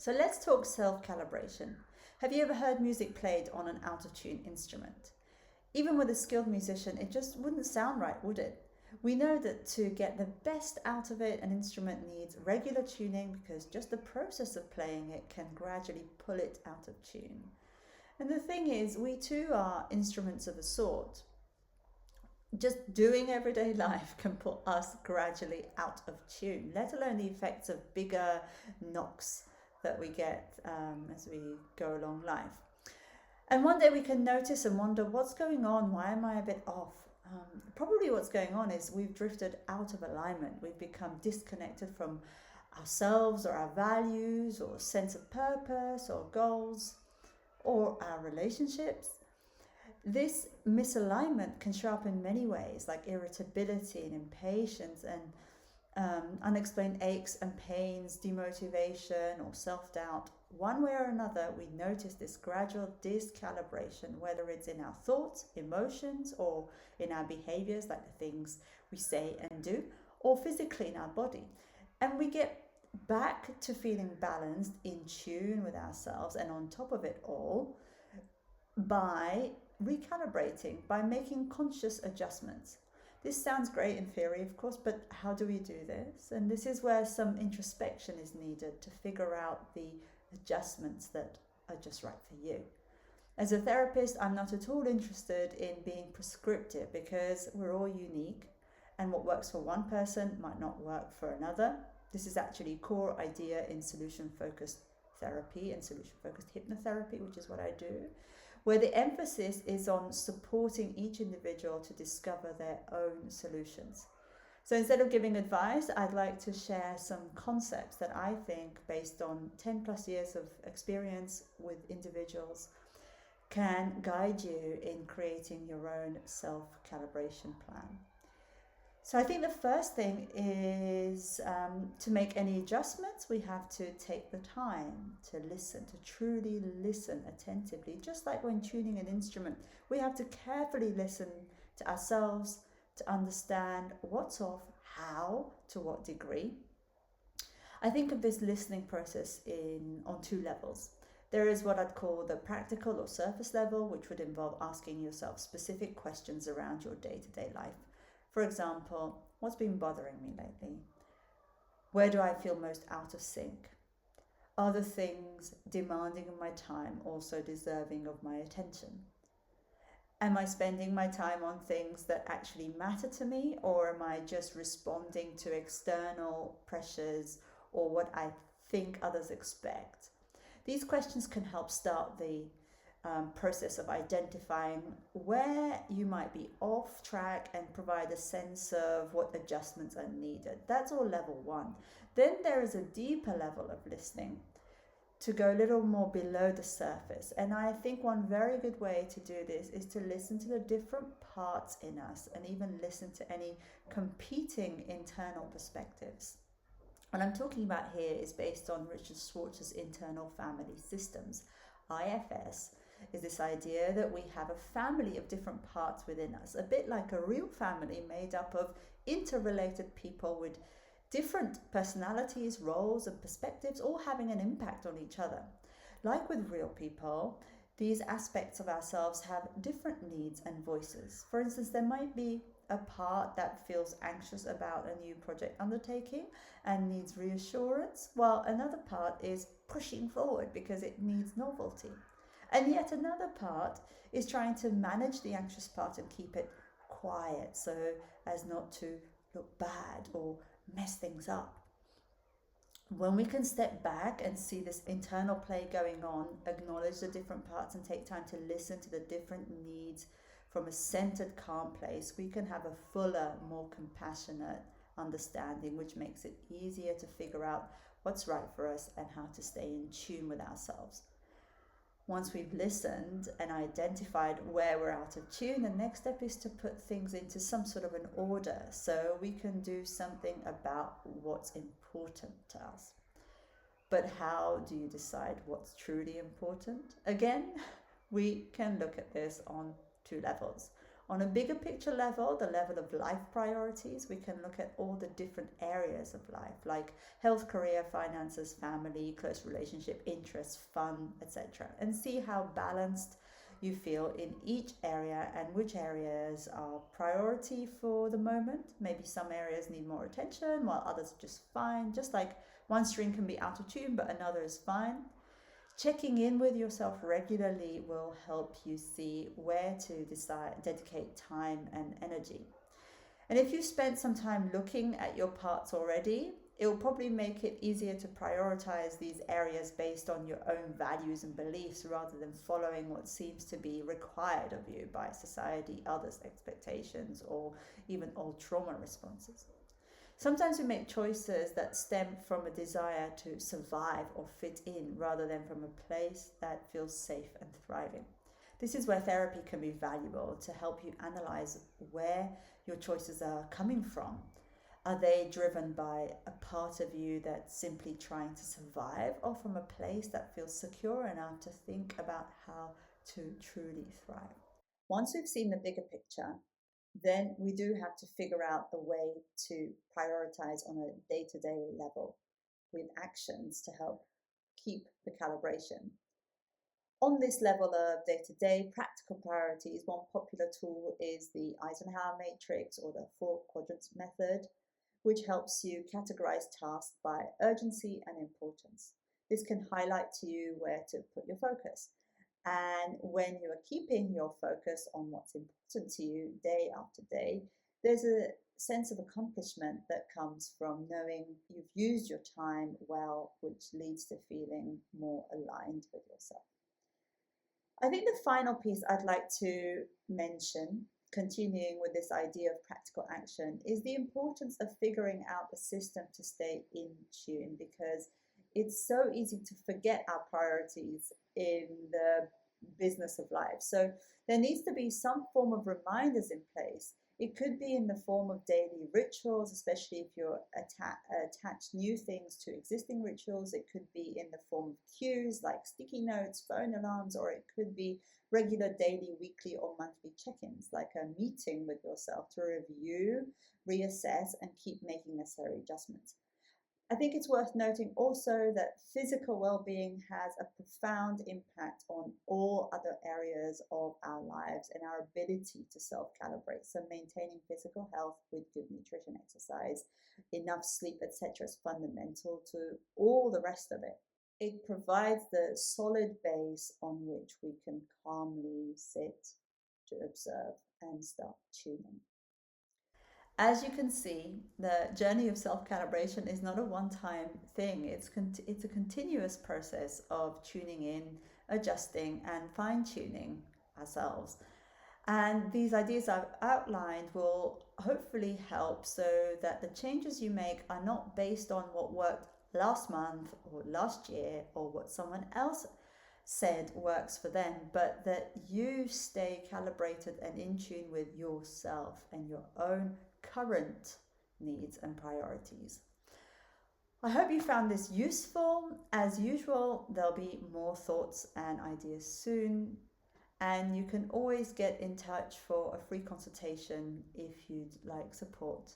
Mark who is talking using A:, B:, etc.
A: So let's talk self-calibration. Have you ever heard music played on an out-of-tune instrument? Even with a skilled musician, it just wouldn't sound right, would it? We know that to get the best out of it, an instrument needs regular tuning because just the process of playing it can gradually pull it out of tune. And the thing is, we too are instruments of a sort. Just doing everyday life can put us gradually out of tune, let alone the effects of bigger knocks that we get as we go along life. And one day we can notice and wonder, what's going on? Why am I a bit off? Probably what's going on is we've drifted out of alignment. We've become disconnected from ourselves or our values or sense of purpose or goals or our relationships. This misalignment can show up in many ways, like irritability and impatience and unexplained aches and pains, demotivation or self-doubt. One way or another, we notice this gradual discalibration, whether it's in our thoughts, emotions, or in our behaviors, like the things we say and do, or physically in our body. And we get back to feeling balanced, in tune with ourselves, and on top of it all, by recalibrating, by making conscious adjustments. This sounds great in theory, of course, but how do we do this? And this is where some introspection is needed to figure out the adjustments that are just right for you. As a therapist, I'm not at all interested in being prescriptive because we're all unique, and what works for one person might not work for another. This is actually a core idea in solution-focused therapy and solution-focused hypnotherapy, which is what I do, where the emphasis is on supporting each individual to discover their own solutions. So instead of giving advice, I'd like to share some concepts that I think, based on 10 plus years of experience with individuals, can guide you in creating your own self-calibration plan. So I think the first thing is to make any adjustments, we have to take the time to listen, to truly listen attentively. Just like when tuning an instrument, we have to carefully listen to ourselves to understand what's off, how, to what degree. I think of this listening process on two levels. There is what I'd call the practical or surface level, which would involve asking yourself specific questions around your day-to-day life. For example, what's been bothering me lately? Where do I feel most out of sync? Are the things demanding of my time also deserving of my attention? Am I spending my time on things that actually matter to me, or am I just responding to external pressures or what I think others expect? These questions can help start the process of identifying where you might be off track and provide a sense of what adjustments are needed. That's all level one. Then there is a deeper level of listening to go a little more below the surface. And I think one very good way to do this is to listen to the different parts in us and even listen to any competing internal perspectives. What I'm talking about here is based on Richard Schwartz's internal family systems. IFS is this idea that we have a family of different parts within us, a bit like a real family made up of interrelated people with different personalities, roles, and perspectives, all having an impact on each other. Like with real people, these aspects of ourselves have different needs and voices. For instance, there might be a part that feels anxious about a new project undertaking and needs reassurance, while another part is pushing forward because it needs novelty. And yet another part is trying to manage the anxious part and keep it quiet so as not to look bad or mess things up. When we can step back and see this internal play going on, acknowledge the different parts and take time to listen to the different needs from a centered, calm place, we can have a fuller, more compassionate understanding, which makes it easier to figure out what's right for us and how to stay in tune with ourselves. Once we've listened and identified where we're out of tune, the next step is to put things into some sort of an order so we can do something about what's important to us. But how do you decide what's truly important? Again, we can look at this on two levels. On a bigger picture level, the level of life priorities, we can look at all the different areas of life, like health, career, finances, family, close relationship, interests, fun, etc., and see how balanced you feel in each area and which areas are priority for the moment. Maybe some areas need more attention while others are just fine, just like one string can be out of tune but another is fine. Checking in with yourself regularly will help you see where to dedicate time and energy. And if you spent some time looking at your parts already, it will probably make it easier to prioritize these areas based on your own values and beliefs rather than following what seems to be required of you by society, others' expectations, or even old trauma responses. Sometimes we make choices that stem from a desire to survive or fit in rather than from a place that feels safe and thriving. This is where therapy can be valuable to help you analyze where your choices are coming from. Are they driven by a part of you that's simply trying to survive, or from a place that feels secure enough to think about how to truly thrive? Once we've seen the bigger picture, then we do have to figure out a way to prioritize on a day-to-day level with actions to help keep the calibration. On this level of day-to-day practical priorities, one popular tool is the Eisenhower Matrix, or the 4 quadrants method, which helps you categorize tasks by urgency and importance. This can highlight to you where to put your focus. And when you are keeping your focus on what's important to you day after day, there's a sense of accomplishment that comes from knowing you've used your time well, which leads to feeling more aligned with yourself. I think the final piece I'd like to mention, continuing with this idea of practical action, is the importance of figuring out a system to stay in tune, because it's so easy to forget our priorities in the business of life. So there needs to be some form of reminders in place. It could be in the form of daily rituals, especially if you're attach new things to existing rituals. It could be in the form of cues like sticky notes, phone alarms, or it could be regular daily, weekly, or monthly check-ins, like a meeting with yourself to review, reassess, and keep making necessary adjustments. I think it's worth noting also that physical well-being has a profound impact on all other areas of our lives and our ability to self-calibrate. So maintaining physical health with good nutrition, exercise, enough sleep, etc. is fundamental to all the rest of it. It provides the solid base on which we can calmly sit to observe and start tuning. As you can see, the journey of self-calibration is not a one-time thing. It's a continuous process of tuning in, adjusting, and fine-tuning ourselves. And these ideas I've outlined will hopefully help so that the changes you make are not based on what worked last month or last year or what someone else said works for them, but that you stay calibrated and in tune with yourself and your own current needs and priorities. I hope you found this useful. As usual, there'll be more thoughts and ideas soon, and you can always get in touch for a free consultation if you'd like support